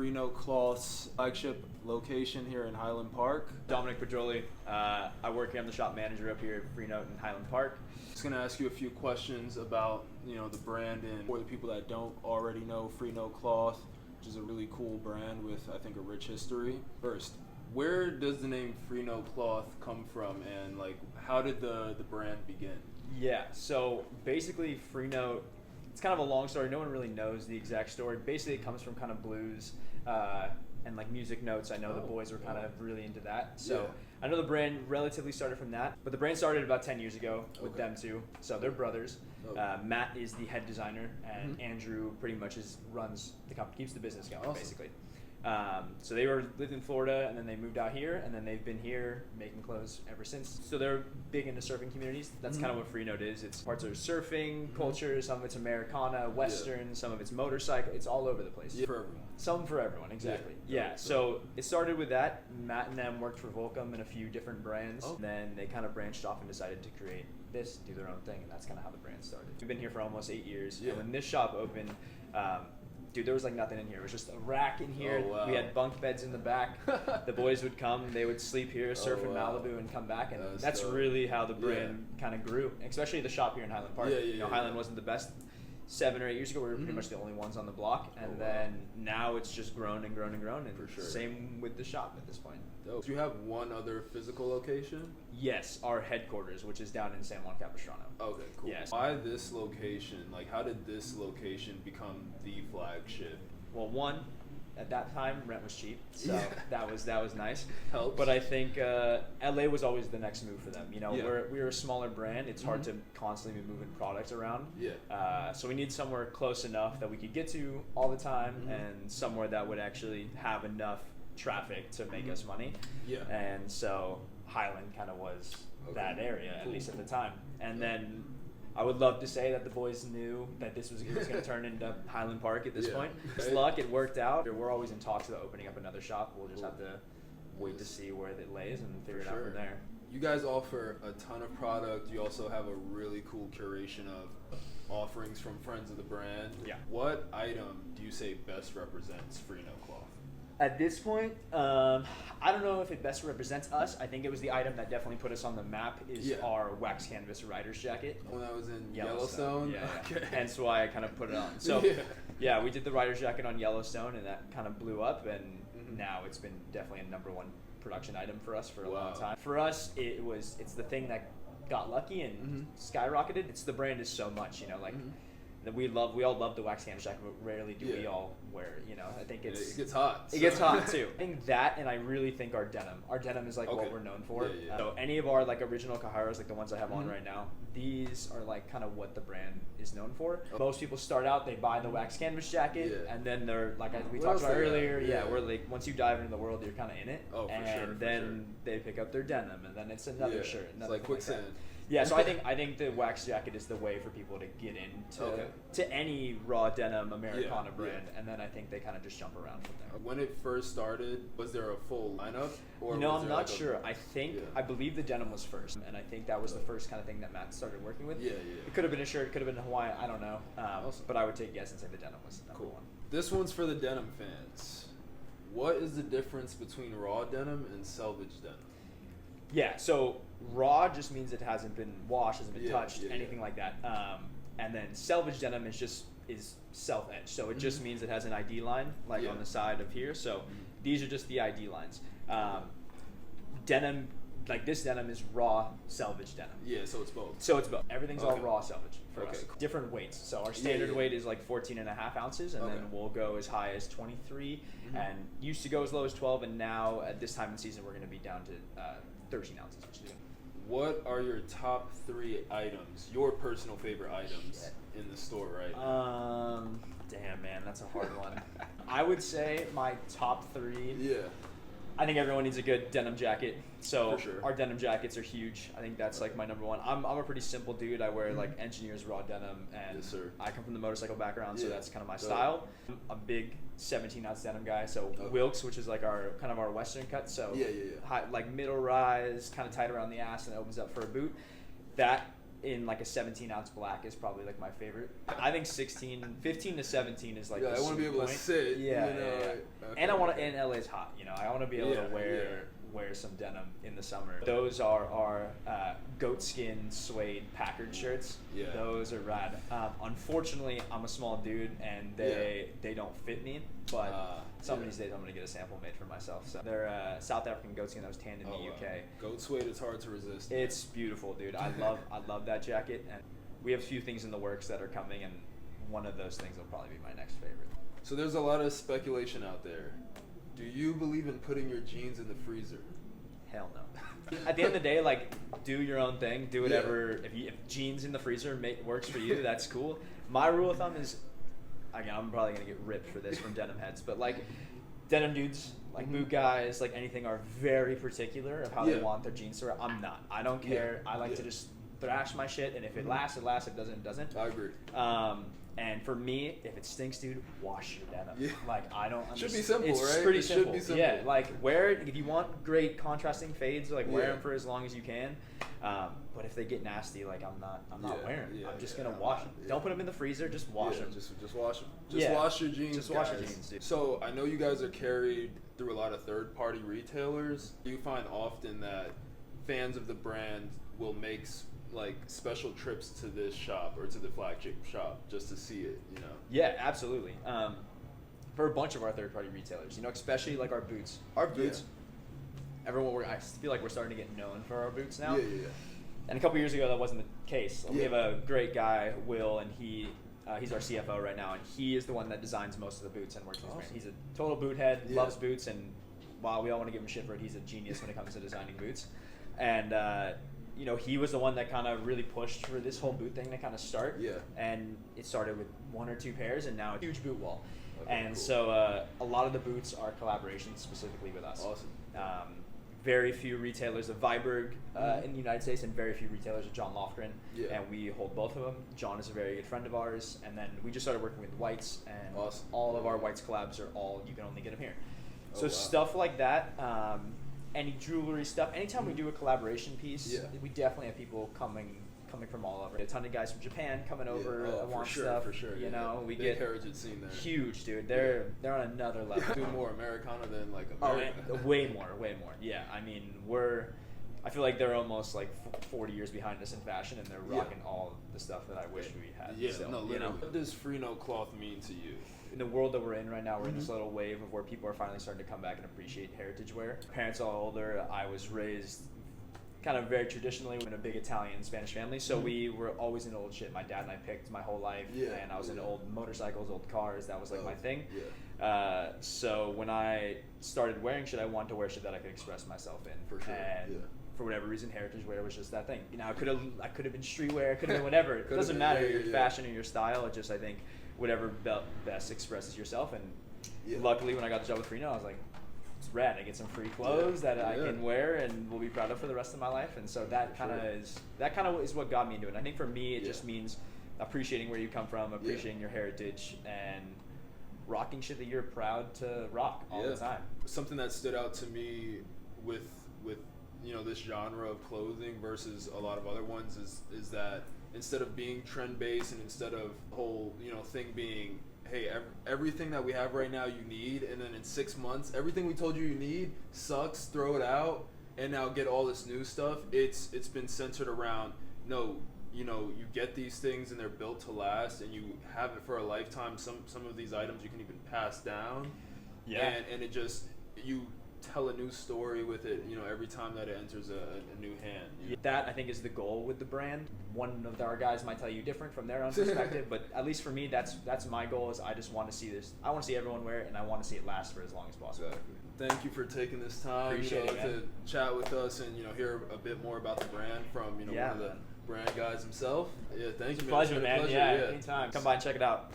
Freenote Cloth's flagship location here in Highland Park. Dominic Pedroli. I work here. I'm the shop manager up here at Freenote in Highland Park. Just gonna ask you a few questions about the brand, and for the people that don't already know Freenote Cloth, which is a really cool brand with I think a rich history. First, where does the name Freenote Cloth come from, and like how did the brand begin? Yeah, so basically Freenote, it's kind of a long story. No one really knows the exact story. Basically it comes from kind of blues and like music notes. I know the boys were kind of really into that. So I know the brand relatively started from that, but the brand started about 10 years ago with them two. So they're brothers. Matt is the head designer, and Andrew pretty much runs the company, keeps the business going basically. So they lived in Florida, and then they moved out here, and then they've been here making clothes ever since. So they're big into surfing communities. That's kind of what Freenote is. It's parts of surfing culture, some of it's Americana, Western, some of it's motorcycle. It's all over the place. Yeah. For everyone. Some for everyone, exactly. Yeah. So it started with that. Matt and them worked for Volcom and a few different brands. And then they kind of branched off and decided to create this, do their own thing, and that's kind of how the brand started. We've been here for almost 8 years. And when this shop opened, dude, there was like nothing in here. It was just a rack in here. We had bunk beds in the back. The boys would come, they would sleep here, surf in Malibu, and come back. And that's really how the brand kind of grew, especially the shop here in Highland Park. Highland wasn't the best 7 or 8 years ago. We were pretty much the only ones on the block. And then now it's just grown and grown and grown. And same with the shop at this point. Do you have one other physical location? Yes, our headquarters, which is down in San Juan Capistrano. Okay, cool. Yes. Why this location? Like, how did this location become the flagship? Well, one, at that time, rent was cheap, so that was nice. Helps. But I think LA was always the next move for them. We're a smaller brand. It's hard to constantly be moving products around. So we need somewhere close enough that we could get to all the time, and somewhere that would actually have enough traffic to make us money. And so Highland kind of was that area, at least at the time. And then I would love to say that the boys knew that it was going to turn into Highland Park at this point. Just luck, it worked out. We're always in talks about opening up another shop. We'll just have to wait to see where it lays and figure it out from there. You guys offer a ton of product. You also have a really cool curation of offerings from friends of the brand. What item do you say best represents Freenote Cloth? At this point, I don't know if it best represents us. I think it was the item that definitely put us on the map is our wax canvas rider's jacket. When I was in Yellowstone? Okay. Hence why I kind of put it on. So we did the rider's jacket on Yellowstone, and that kind of blew up, and now it's been definitely a #1 production item for us for a long time. For us, it's the thing that got lucky and skyrocketed. It's the brand is so much, that we all love the wax canvas jacket, but rarely do we all wear it. I think it gets hot. It gets hot too. I think that, and I really think our denim. Our denim is like what we're known for. So any of our like original Kaharas, like the ones I have on right now, these are like kind of what the brand is known for. Most people start out, they buy the wax canvas jacket, and then they're like we talked about earlier. We're like once you dive into the world, you're kind of in it. And then they pick up their denim, and then it's another shirt. It's like quicksand. So I think the wax jacket is the way for people to get into to any raw denim Americana brand, and then I think they kind of just jump around from there. When it first started, was there a full lineup? Or I'm not sure. I believe the denim was first, and I think that was the first kind of thing that Matt started working with. It could have been a shirt, it could have been Hawaiian, I don't know. But I would take a guess and say the denim was number one. This one's for the denim fans. What is the difference between raw denim and selvage denim? So raw just means it hasn't been washed, hasn't been touched, anything like that. And then selvage denim is self-edged. So it just means it has an ID line on the side of here. So these are just the ID lines. Denim, like this denim is raw selvage denim. So it's both. Everything's all raw selvage for us. Cool. Different weights. So our standard weight is like 14.5 ounces, and then we'll go as high as 23, and used to go as low as 12, and now at this time in season we're going to be down to 13 ounces. What are your top 3 items, your personal favorite items in the store right now? Damn, man, that's a hard one. I would say my top 3. I think everyone needs a good denim jacket. So our denim jackets are huge. I think that's like my #1. I'm a pretty simple dude. I wear like engineers raw denim, and I come from the motorcycle background, so that's kind of my style. I'm a big 17-ounce denim guy. So Wilkes, which is like our kind of our Western cut. So high, like middle rise, kind of tight around the ass, and it opens up for a boot. That in like a 17-ounce black is probably like my favorite. I think 15 to 17 is like Yeah, the I want to be sweet able point. to sit. Yeah, you know, yeah. Okay, And I want to. okay. And LA's hot, you know. I want to be able to wear some denim in the summer. Those are our goat skin suede Packard shirts. Yeah. Those are rad. Unfortunately, I'm a small dude and they don't fit me. But some of these days I'm gonna get a sample made for myself. So they're South African goat skin that was tanned in the UK. Goat suede is hard to resist. It's beautiful, dude. I love that jacket, and we have a few things in the works that are coming, and one of those things will probably be my next favorite. So there's a lot of speculation out there. Do you believe in putting your jeans in the freezer? Hell no. At the end of the day, like, do your own thing. Do whatever. If jeans in the freezer works for you, that's cool. My rule of thumb is, again, I'm probably gonna get ripped for this from denim heads, but like, denim dudes, like boot guys, like anything, are very particular of how they want their jeans to wear. I'm not. I don't care. I like to just thrash my shit, and if it lasts, it lasts. If it doesn't, it doesn't. I agree. And for me, if it stinks, dude, wash your denim. Yeah. Like, I don't understand. Should be simple, it's right? pretty It simple. should be simple. Yeah, like, if you want great contrasting fades, like, wear them for as long as you can. But if they get nasty, like, I'm not wearing them. I'm just gonna wash them. Don't put them in the freezer. Just wash them. Just wash them. Just wash your jeans. Just wash guys. your jeans, dude. So I know you guys are carried through a lot of third-party retailers. Do you find often that fans of the brand will make like special trips to this shop or to the Flagship shop just to see it, you know? Yeah, absolutely. For a bunch of our third-party retailers, you know, especially like our boots. Our boots, I feel like we're starting to get known for our boots now. Yeah. And a couple years ago, that wasn't the case. We have a great guy, Will, and he's our CFO right now, and he is the one that designs most of the boots and works with his brand. He's a total boot head, loves boots, and while we all want to give him shit for it, he's a genius when it comes to designing boots. And you know, he was the one that kind of really pushed for this whole boot thing to kind of start. Yeah. And it started with 1 or 2 pairs, and now it's a huge boot wall. Okay, and cool. So a lot of the boots are collaborations specifically with us. Awesome. Very few retailers of Viberg in the United States, and very few retailers of John Lofgren. Yeah. And we hold both of them. John is a very good friend of ours, and then we just started working with Whites, and all of our Whites collabs are you can only get them here. So stuff like that. Any jewelry stuff. Anytime we do a collaboration piece, we definitely have people coming from all over. A ton of guys from Japan coming over that want stuff. For sure. You know, we Big get heritage scene there. huge, dude. They're on another level. Do more Americana than like Oh, America. way more. Yeah, I mean, I feel like they're almost like 40 years behind us in fashion, and they're rocking all the stuff that I wish we had. Yeah, so, no, literally. you know, What does Freenote Cloth mean to you? in the world that we're in right now, we're in this little wave of where people are finally starting to come back and appreciate heritage wear. Parents are older. I was raised kind of very traditionally in a big Italian Spanish family, so we were always into old shit. My dad and I picked my whole life, and I was into old motorcycles, old cars. That was like my thing. So when I started wearing shit, I wanted to wear shit that I could express myself in. For sure. And for whatever reason, heritage wear was just that thing. You know, I could have been streetwear, it could have been whatever. It doesn't matter your fashion or your style. It just, I think, whatever best expresses yourself. And luckily, when I got the job with Freenote, I was like, it's rad. I get some free clothes that I can wear and will be proud of for the rest of my life. And so that kind of is what got me into it. And I think for me, it just means appreciating where you come from, appreciating your heritage, and rocking shit that you're proud to rock all the time. Something that stood out to me with you know, this genre of clothing versus a lot of other ones is that instead of being trend based, and instead of the whole, you know, thing being, hey, everything that we have right now you need, and then in 6 months everything we told you need sucks, throw it out, and now get all this new stuff. It's been centered around, no, you know, you get these things and they're built to last, and you have it for a lifetime. Some of these items you can even pass down, and it just, you tell a new story with it, you know, every time that it enters a new hand. That, I think, is the goal with the brand. One of our guys might tell you different from their own perspective, but at least for me, that's my goal. Is I just want to see this. I want to see everyone wear it, and I want to see it last for as long as possible. Exactly. Thank you for taking this time, Appreciate it, to chat with us and, you know, hear a bit more about the brand from, you know, one of the brand guys himself. Yeah, thank you, man. Pleasure, man. Pleasure. Yeah, anytime. Come by and check it out.